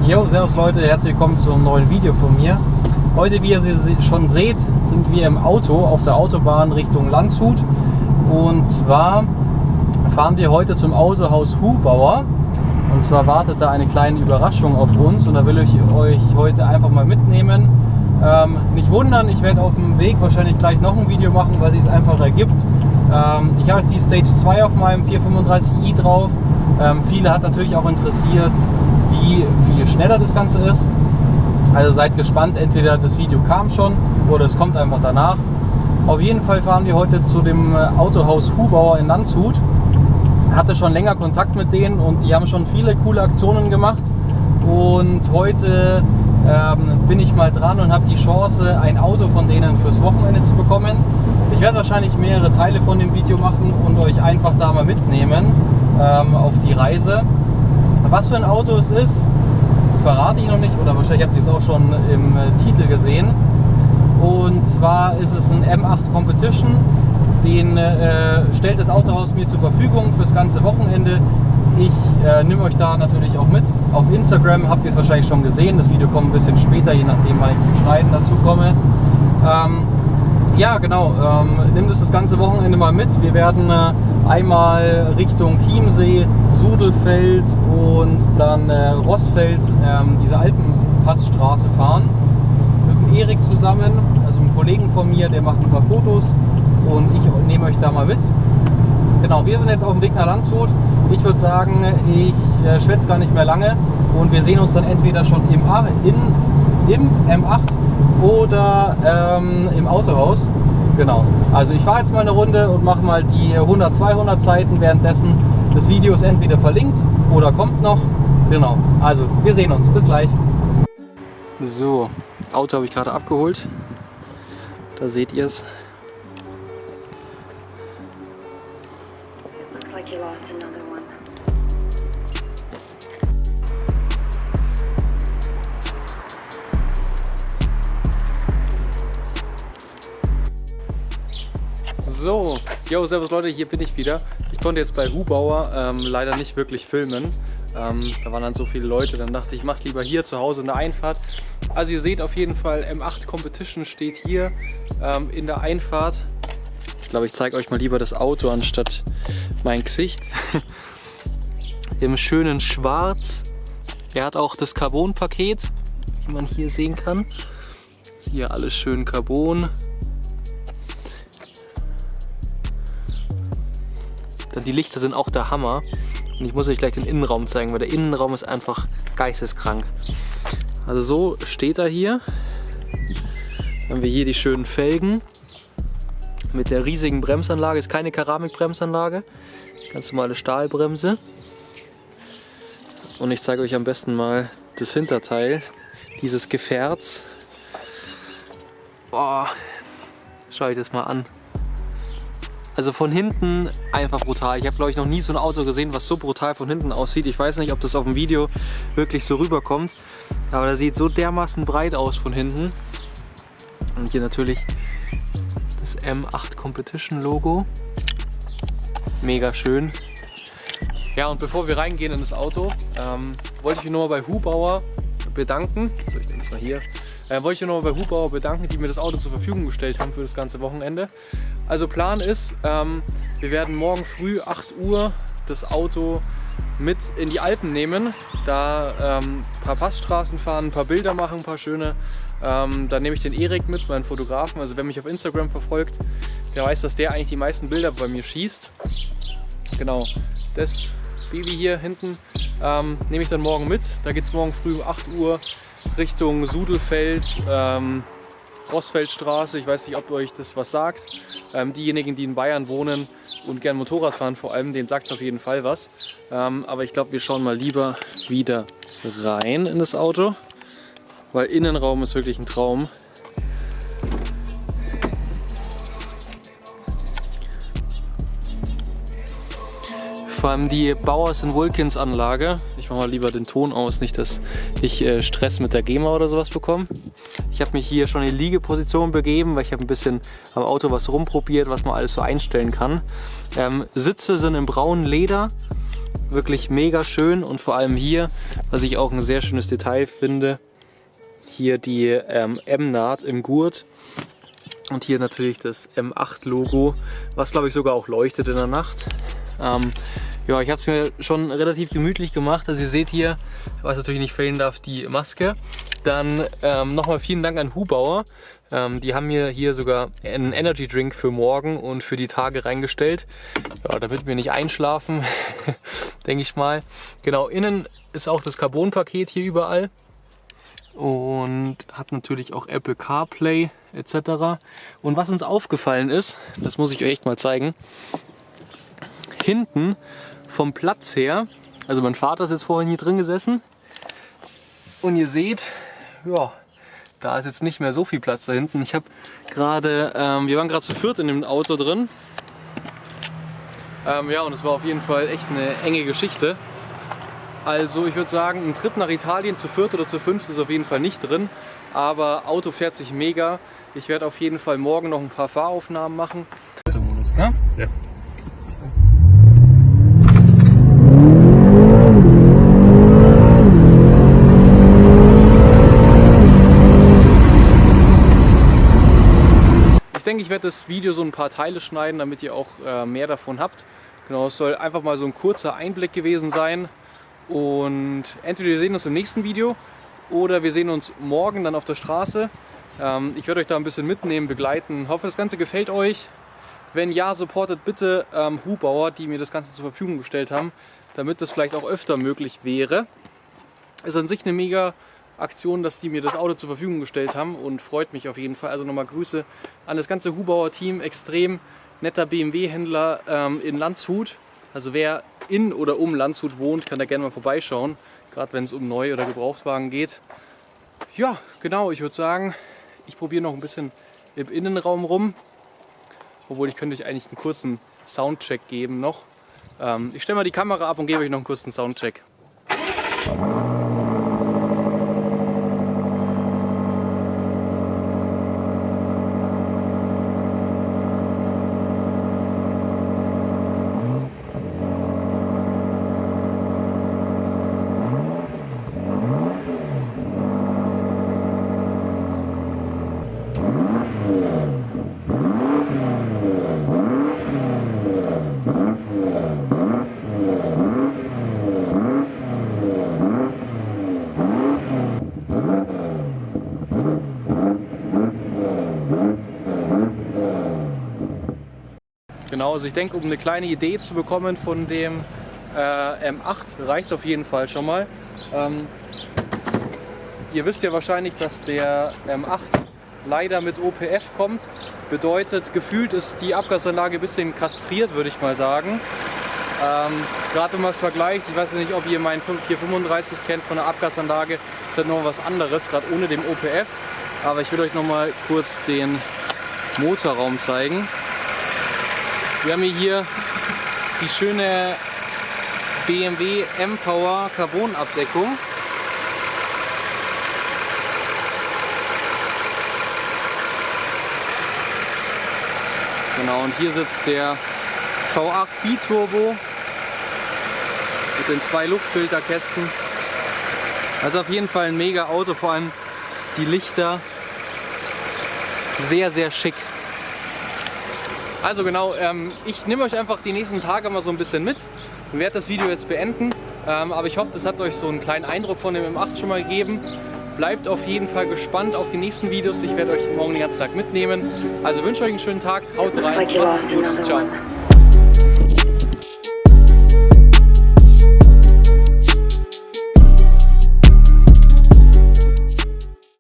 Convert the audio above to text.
Jo, servus Leute, herzlich willkommen zu einem neuen Video von mir. Heute, wie ihr schon seht, sind wir im Auto auf der Autobahn Richtung Landshut. Und zwar fahren wir heute zum Autohaus Hubauer. Und zwar wartet da eine kleine Überraschung auf uns und da will ich euch heute einfach mal mitnehmen. Nicht wundern, ich werde auf dem Weg wahrscheinlich gleich noch ein Video machen, weil es sich einfach ergibt. Ich habe jetzt die Stage 2 auf meinem 435i drauf. Viele hat natürlich auch interessiert, wie viel schneller das Ganze ist. Also seid gespannt, entweder das Video kam schon oder es kommt einfach danach. Auf jeden Fall fahren wir heute zu dem Autohaus Hubauer in Landshut. Hatte schon länger Kontakt mit denen und die haben schon viele coole Aktionen gemacht. Und heute bin ich mal dran und habe die Chance, ein Auto von denen fürs Wochenende zu bekommen. Ich werde wahrscheinlich mehrere Teile von dem Video machen und euch einfach da mal mitnehmen auf die Reise. Was für ein Auto es ist, verrate ich noch nicht, oder wahrscheinlich habt ihr es auch schon im Titel gesehen. Und zwar ist es ein M8 Competition. Den stellt das Autohaus mir zur Verfügung fürs ganze Wochenende. Ich nehme euch da natürlich auch mit. Auf Instagram habt ihr es wahrscheinlich schon gesehen. Das Video kommt ein bisschen später, je nachdem, wann ich zum Schneiden dazu komme. Ja, genau. Nehmt es das ganze Wochenende mal mit. Wir werden einmal Richtung Chiemsee, Sudelfeld und dann Rossfeld, diese Alpenpassstraße fahren. Mit dem Erik zusammen, also einem Kollegen von mir, der macht ein paar Fotos und ich nehme euch da mal mit. Genau, wir sind jetzt auf dem Weg nach Landshut. Ich würde sagen, ich schwätze gar nicht mehr lange und wir sehen uns dann entweder schon im M8 oder im Autohaus. Genau, also ich fahre jetzt mal eine Runde und mache mal die 100-200 Zeiten währenddessen. Das Video ist entweder verlinkt oder kommt noch. Genau, also wir sehen uns, bis gleich. So, Auto habe ich gerade abgeholt. Da seht ihr es. So, yo, servus Leute, hier bin ich wieder. Ich konnte jetzt bei Hubauer leider nicht wirklich filmen. Da waren dann so viele Leute, dann dachte ich, mach's lieber hier zu Hause in der Einfahrt. Also ihr seht auf jeden Fall, M8 Competition steht hier in der Einfahrt. Ich glaube, ich zeige euch mal lieber das Auto anstatt mein Gesicht. Im schönen Schwarz. Er hat auch das Carbon-Paket, wie man hier sehen kann. Hier alles schön Carbon. Die Lichter sind auch der Hammer und ich muss euch gleich den Innenraum zeigen, weil der Innenraum ist einfach geisteskrank. Also so steht er hier. Dann haben wir hier die schönen Felgen mit der riesigen Bremsanlage. Ist keine Keramikbremsanlage, ganz normale Stahlbremse. Und ich zeige euch am besten mal das Hinterteil dieses Gefährts. Boah, schaut euch das mal an. Also von hinten einfach brutal. Ich habe, glaube ich, noch nie so ein Auto gesehen, was so brutal von hinten aussieht. Ich weiß nicht, ob das auf dem Video wirklich so rüberkommt. Aber das sieht so dermaßen breit aus von hinten. Und hier natürlich das M8 Competition Logo. Mega schön. Ja, und bevor wir reingehen in das Auto, wollte ich mich nochmal bei Hubauer bedanken. So, ich denke mal hier. Wollte ich nochmal bei Hubauer bedanken, die mir das Auto zur Verfügung gestellt haben für das ganze Wochenende. Also Plan ist, wir werden morgen früh 8 Uhr das Auto mit in die Alpen nehmen, da ein paar Passstraßen fahren, ein paar Bilder machen, ein paar schöne. Dann nehme ich den Erik mit, meinen Fotografen. Also wer mich auf Instagram verfolgt, der weiß, dass der eigentlich die meisten Bilder bei mir schießt. Genau, das Baby hier hinten nehme ich dann morgen mit. Da geht es morgen früh um 8 Uhr Richtung Sudelfeld, Rossfeldstraße. Ich weiß nicht, ob euch das was sagt. Diejenigen, die in Bayern wohnen und gern Motorrad fahren vor allem, denen sagt es auf jeden Fall was. Aber ich glaube, wir schauen mal lieber wieder rein in das Auto, weil Innenraum ist wirklich ein Traum. Vor allem die Bowers & Wilkins Anlage. Ich mache mal lieber den Ton aus, nicht dass ich Stress mit der GEMA oder sowas bekomme. Ich habe mich hier schon in die Liegeposition begeben, weil ich habe ein bisschen am Auto was rumprobiert, was man alles so einstellen kann. Sitze sind im braunen Leder. Wirklich mega schön und vor allem hier, was ich auch ein sehr schönes Detail finde, hier die M-Naht im Gurt und hier natürlich das M8-Logo, was glaube ich sogar auch leuchtet in der Nacht. Ja, ich habe es mir schon relativ gemütlich gemacht. Also ihr seht hier, was natürlich nicht fehlen darf, die Maske. Dann nochmal vielen Dank an Hubauer. Die haben mir hier sogar einen Energy Drink für morgen und für die Tage reingestellt. Ja, damit wir nicht einschlafen, denke ich mal. Genau, innen ist auch das Carbon-Paket hier überall. Und hat natürlich auch Apple CarPlay etc. Und was uns aufgefallen ist, das muss ich euch echt mal zeigen. Hinten vom Platz her, also mein Vater ist jetzt vorhin hier drin gesessen und ihr seht, ja, da ist jetzt nicht mehr so viel Platz da hinten. Ich habe gerade, wir waren gerade zu viert in dem Auto drin. Ja, und es war auf jeden Fall echt eine enge Geschichte. Also ich würde sagen, ein Trip nach Italien zu viert oder zu fünft ist auf jeden Fall nicht drin. Aber Auto fährt sich mega. Ich werde auf jeden Fall morgen noch ein paar Fahraufnahmen machen. Ja? Ja. Ich denke, ich werde das Video so ein paar Teile schneiden, damit ihr auch mehr davon habt. Genau, es soll einfach mal so ein kurzer Einblick gewesen sein. Und entweder wir sehen uns im nächsten Video oder wir sehen uns morgen dann auf der Straße. Ich werde euch da ein bisschen mitnehmen, begleiten. Ich hoffe, das Ganze gefällt euch. Wenn ja, supportet bitte Hubauer, die mir das Ganze zur Verfügung gestellt haben, damit das vielleicht auch öfter möglich wäre. Ist an sich eine mega Aktion, dass die mir das Auto zur Verfügung gestellt haben und freut mich auf jeden Fall. Also nochmal Grüße an das ganze Hubauer Team, extrem netter BMW-Händler in Landshut. Also wer in oder um Landshut wohnt, kann da gerne mal vorbeischauen, gerade wenn es um Neu- oder Gebrauchtwagen geht. Ja, genau, ich würde sagen, ich probiere noch ein bisschen im Innenraum rum, obwohl ich könnte euch eigentlich einen kurzen Soundcheck geben noch. Ich stelle mal die Kamera ab und gebe euch noch einen kurzen Soundcheck. Genau, also ich denke, um eine kleine Idee zu bekommen von dem M8 reicht es auf jeden Fall schon mal. Ihr wisst ja wahrscheinlich, dass der M8 leider mit OPF kommt. Bedeutet, gefühlt ist die Abgasanlage ein bisschen kastriert, würde ich mal sagen. Gerade wenn man es vergleicht, ich weiß nicht, ob ihr meinen 435 kennt von der Abgasanlage, ist halt noch was anderes, gerade ohne dem OPF. Aber ich will euch noch mal kurz den Motorraum zeigen. Wir haben hier die schöne BMW M-Power Carbon Abdeckung. Genau, und hier sitzt der V8 Biturbo mit den 2 Luftfilterkästen. Also auf jeden Fall ein mega Auto, vor allem die Lichter sehr, sehr schick. Also genau, ich nehme euch einfach die nächsten Tage mal so ein bisschen mit und werde das Video jetzt beenden. Aber ich hoffe, das hat euch so einen kleinen Eindruck von dem M8 schon mal gegeben. Bleibt auf jeden Fall gespannt auf die nächsten Videos. Ich werde euch morgen den ganzen Tag mitnehmen. Also wünsche euch einen schönen Tag, haut rein, macht's gut, ciao.